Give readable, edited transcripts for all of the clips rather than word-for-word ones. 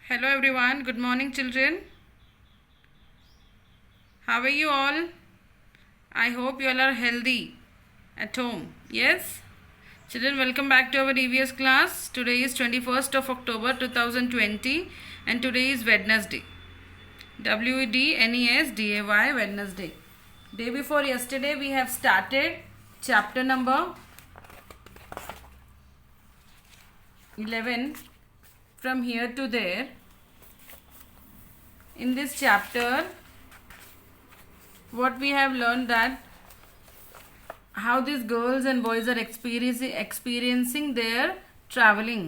Hello everyone, good morning children. How are you all? I hope you all are healthy at home. Yes? Children, welcome back to our EVS class. Today is 21st of October 2020 and today is Wednesday. WEDNESDAY, Wednesday. Day before yesterday we have started chapter number 11 from here to there. In this chapter, what we have learned that how these girls and boys are experiencing their traveling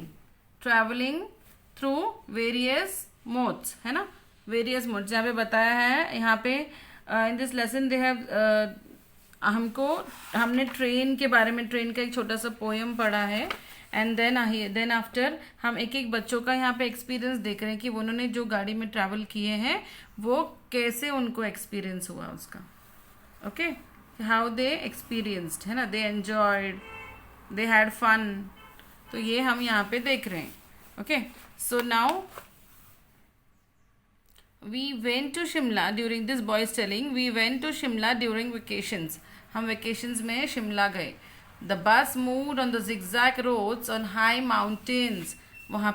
through various modes, है ना, various modes यहाँ पे बताया है. यहाँ पे in this lesson they have हमने train के बारे में, ट्रेन का एक छोटा सा पोएम पढ़ा है. एंड देन आफ्टर हम एक एक बच्चों का यहाँ पे एक्सपीरियंस देख रहे हैं कि उन्होंने जो गाड़ी में ट्रैवल किए हैं वो कैसे उनको एक्सपीरियंस हुआ उसका. ओके, हाउ दे एक्सपीरियंस्ड, है ना, they enjoyed, they had fun. तो ये हम यहाँ पे देख रहे हैं. Okay, so now we went to Shimla during this boys telling we went to Shimla during vacations. हम वेकेशंस में शिमला गए. The bus moved on the zigzag roads on high mountains. वहाँ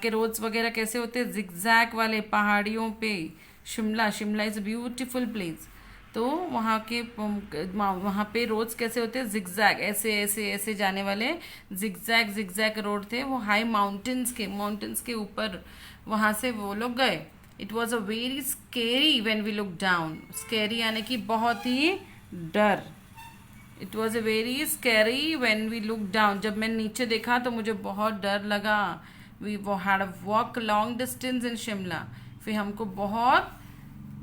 के रोड्स वगैरह कैसे होते हैं, zigzag वाले पहाड़ियों पे. Shimla is a beautiful place. तो वहाँ पे रोड्स कैसे होते हैं, zigzag, ऐसे जाने वाले zigzag रोड थे. वो हाई माउंटेन्स के ऊपर वहाँ से वो लोग गए. It was a very scary when we look down. Scary यानी कि बहुत ही डर. It was a very scary when we look down. जब मैं नीचे देखा तो मुझे बहुत डर लगा. We had a walk long distance in Shimla. फिर हमको बहुत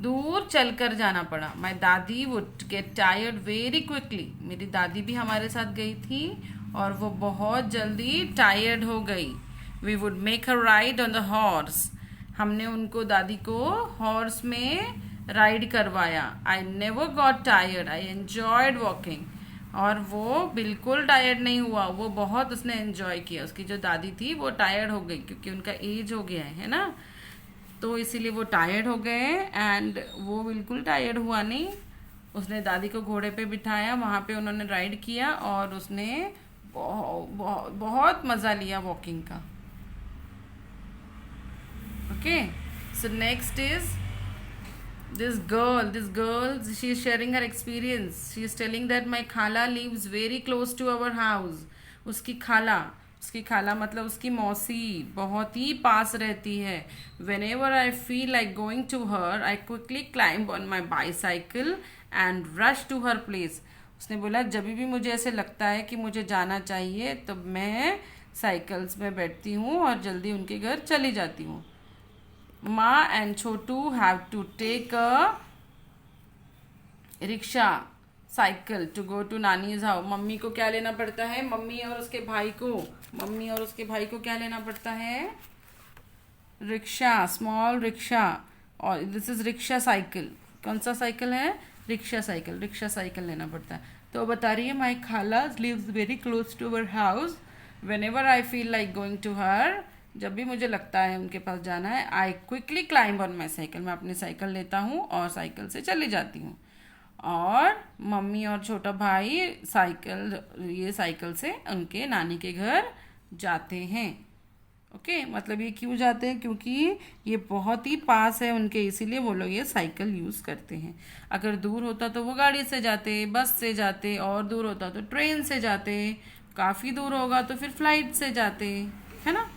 दूर चलकर जाना पड़ा. माई दादी would get tired very quickly. मेरी दादी भी हमारे साथ गई थी और वो बहुत जल्दी टायर्ड हो गई. We would make her ride on the horse. हमने उनको, दादी को, हॉर्स में राइड करवाया. I never got tired, I enjoyed walking. और वो बिल्कुल टायर्ड नहीं हुआ, वो बहुत उसने एंजॉय किया. उसकी जो दादी थी वो टायर्ड हो गई क्योंकि उनका एज हो गया है ना, तो इसीलिए वो टायर्ड हो गए. एंड वो बिल्कुल टायर्ड हुआ नहीं. उसने दादी को घोड़े पे बिठाया, वहाँ पे उन्होंने राइड किया और उसने बहुत मज़ा लिया वॉकिंग का. Okay, so next is this girl, she is sharing her experience. She is telling that my khala lives very close to our house. उसकी खाला मतलब उसकी मौसी बहुत ही पास रहती है. whenever I feel like going to her, I quickly climb on my bicycle and rush to her place. उसने बोला जब भी मुझे ऐसे लगता है कि मुझे जाना चाहिए तो मैं साइकिल्स में बैठती हूँ और जल्दी उनके घर चली जाती हूँ. Ma and Chotu have to take a rickshaw cycle to go to Nani's house. Mummy को क्या लेना पड़ता है, मम्मी और उसके भाई को क्या लेना पड़ता है, रिक्शा, स्मॉल रिक्शा. और दिस इज रिक्शा साइकिल. कौन सा साइकिल है, रिक्शा साइकिल लेना पड़ता है. तो बता रही है माई खाला lives very close to our house. Whenever I feel like going to her, जब भी मुझे लगता है उनके पास जाना है, I quickly climb on my cycle. मैं अपनी साइकिल लेता हूँ और साइकिल से चली जाती हूँ. और मम्मी और छोटा भाई साइकिल से उनके नानी के घर जाते हैं. ओके, मतलब ये क्यों जाते हैं, क्योंकि ये बहुत ही पास है उनके, इसीलिए वो लोग ये साइकिल यूज़ करते हैं. अगर दूर होता तो वो गाड़ी से जाते, बस से जाते, और दूर होता तो ट्रेन से जाते, काफ़ी दूर होगा तो फिर फ्लाइट से जाते, है ना.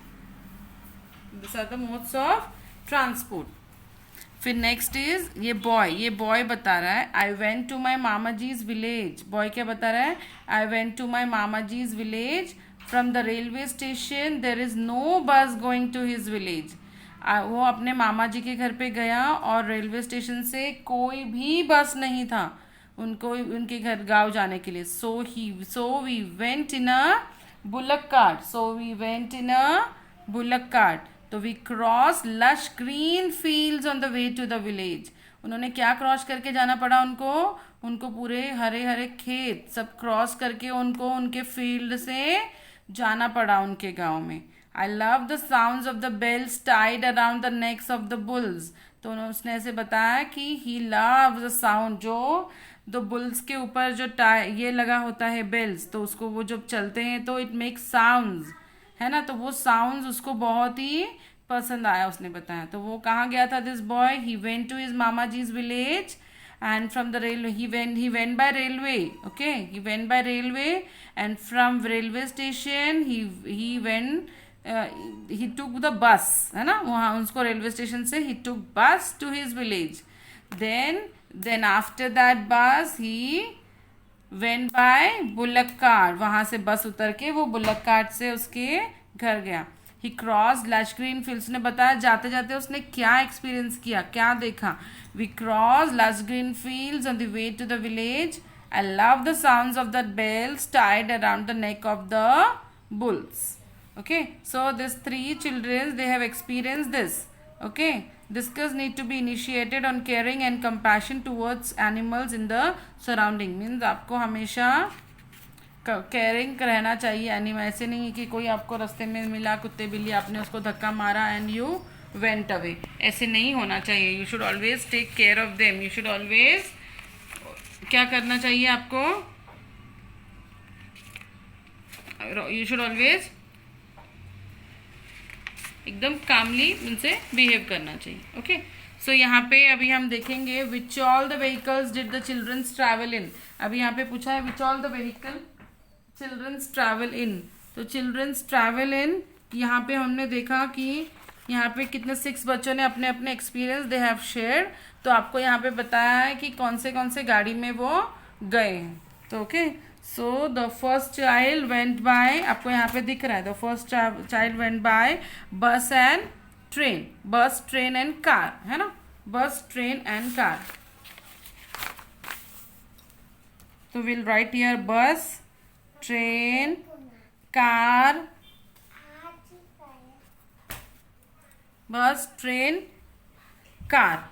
These are the modes of transport. फिर नेक्स्ट इज ये बॉय बता रहा है आई वेंट टू माई मामा जीज विलेज. बॉय क्या बता रहा है, आई वेंट टू माई मामा जीज village. From the railway station there is no bus going to his village. वो अपने मामा जी के घर पे गया और रेलवे स्टेशन से कोई भी बस नहीं था उनको उनके घर गाँव जाने के लिए. So we went in a bullock cart. तो we cross lush green fields on the way to the village. उन्होंने क्या क्रॉस करके जाना पड़ा उनको पूरे हरे हरे खेत सब क्रॉस करके उनको उनके फील्ड से जाना पड़ा उनके गांव में. I love the sounds of the bells tied around the necks of the bulls. तो उसने ऐसे बताया कि ही लव द साउंड, जो दो बुल्स के ऊपर जो ये लगा होता है बेल्स, तो उसको वो जब चलते हैं तो इट मेक्स साउंड्स, है ना. तो वो साउंड्स उसको बहुत ही पसंद आया, उसने बताया. तो वो कहाँ गया था this boy? He went to his मामा जीज village and from the railway he went by railway. Okay, he went by railway, and from railway station he went he took the bus, है ना. वहाँ उसको रेलवे स्टेशन से he took bus to his village. then after that bus he went by bullock cart. वहाँ से बस उतर के वो बुलक कार्ट से उसके घर गया. ही क्रॉस लश ग्रीन फील्ड्स. ने बताया जाते जाते उसने क्या एक्सपीरियंस किया, क्या देखा. We cross lush green fields on the way to the village. I love the sounds of the bells tied around the neck of the bulls. Okay, so these three children, they have experienced this. Okay, discuss need to be initiated on caring and compassion towards animals in the surrounding. Means आपको हमेशा caring रहना चाहिए animal. ऐसे नहीं कि कोई आपको रास्ते में मिला कुत्ते बिल्ली, आपने उसको धक्का मारा एंड यू वेंट अवे. ऐसे नहीं होना चाहिए. You should always take care of them. You should always क्या करना चाहिए आपको? यू शुड ऑलवेज एकदम कामली उनसे बिहेव करना चाहिए. ओके, सो यहाँ पे अभी हम देखेंगे which all the vehicles did the childrens travel in. अभी यहाँ पे पूछा है which all the vehicle childrens travel in. तो चिल्ड्रंस ट्रैवल इन, यहाँ पे हमने देखा कि यहाँ पे कितने 6 बच्चों ने अपने अपने एक्सपीरियंस दे हैव शेयर. तो आपको यहाँ पे बताया है कि कौन से गाड़ी में वो गए हैं. तो okay, so the first child went by, आपको यहाँ पे दिख रहा है the first child went by bus and train. Bus train and car, है ना. Bus train and car. तो will write here bus train car. Bus train car.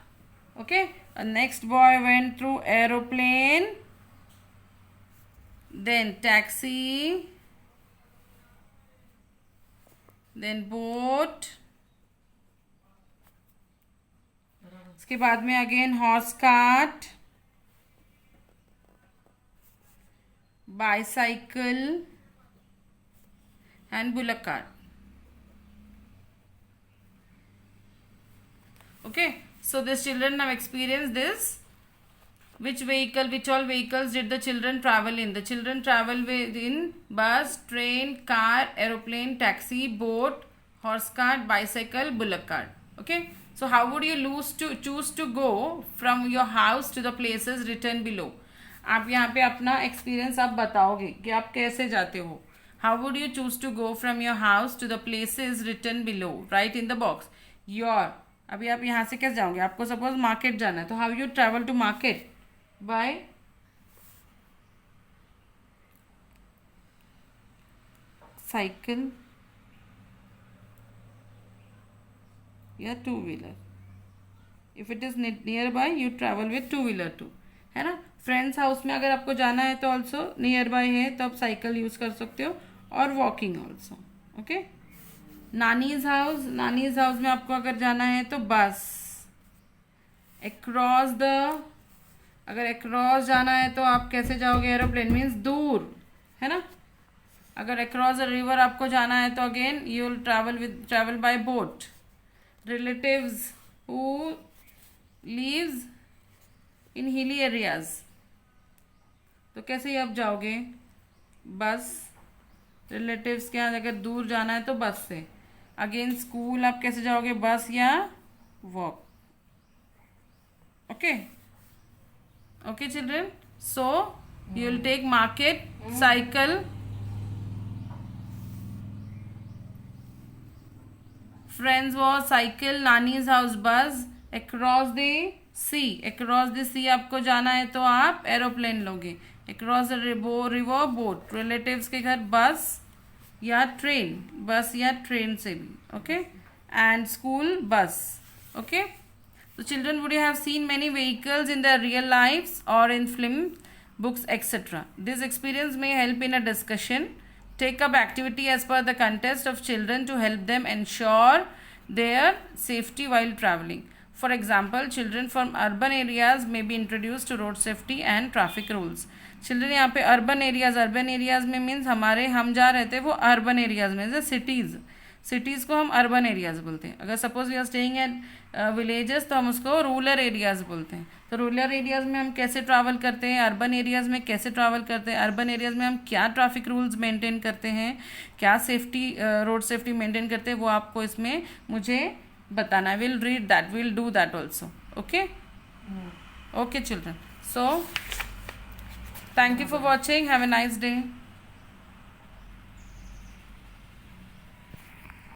Okay, next boy went through aeroplane, then taxi, then boat. उसके बाद में again horse cart, bicycle and bullock cart. Okay, so these children have experienced this. Which all vehicles did the children travel in? The children travel in bus, train, car, aeroplane, taxi, boat, horse cart, bicycle, bullock cart. Okay, so how would you choose to go from your house to the places written below? आप यहाँ पे अपना experience आप बताओगे कि आप कैसे जाते हो. How would you choose to go from your house to the places written below? Write in the box. अभी आप यहाँ से कैसे जाओगे? आपको सपोज मार्केट जाना है, तो how you travel to market? By cycle या 2 wheeler. If it is near by you travel with 2 wheeler to, है ना. फ्रेंड्स हाउस में अगर आपको जाना है तो ऑल्सो नियर बाय है, तो आप साइकिल यूज कर सकते हो, और walking also. Okay, nannies house में आपको अगर जाना है तो बस. अगर अक्रॉस जाना है तो आप कैसे जाओगे? एरोप्लेन. मीन्स दूर, है ना. अगर अक्रॉस द रिवर आपको जाना है तो again you will travel by boat. Relatives who lives in hilly areas, तो कैसे ही आप जाओगे? बस. रिलेटिव्स के यहाँ अगर दूर जाना है तो बस से. अगेन स्कूल आप कैसे जाओगे? बस या walk. Okay children, so you will take market, cycle, friends was cycle, nani's house bus. Across the sea आपको जाना है तो आप एरोप्लेन लोगे. Across the river boat. Relatives के घर बस या ट्रेन. बस या ट्रेन से भी. Okay, and school bus. Okay, so children, would you have seen many vehicles in their real lives or in film, books, etc.? This experience may help in a discussion. take up activity as per the context of children to help them ensure their safety while traveling. For example, children from urban areas may be introduced to road safety and traffic rules. Children यहाँ पे urban areas में means हमारे हम जहाँ रहते हैं वो urban areas में, जैसे सिटीज़ को हम अर्बन एरियाज बोलते हैं. अगर suppose we are staying at villages तो हम उसको रूरल एरियाज बोलते हैं. तो रूरल एरियाज में हम कैसे ट्रैवल करते हैं, अर्बन एरियाज में कैसे ट्रैवल करते हैं, अर्बन एरियाज में हम क्या ट्रैफिक रूल्स मेंटेन करते हैं, क्या सेफ्टी रोड सेफ्टी मेंटेन करते हैं, वो आपको इसमें मुझे बताना. I will read that, will do that also. Okay okay children. So thank you for watching. Have a nice day.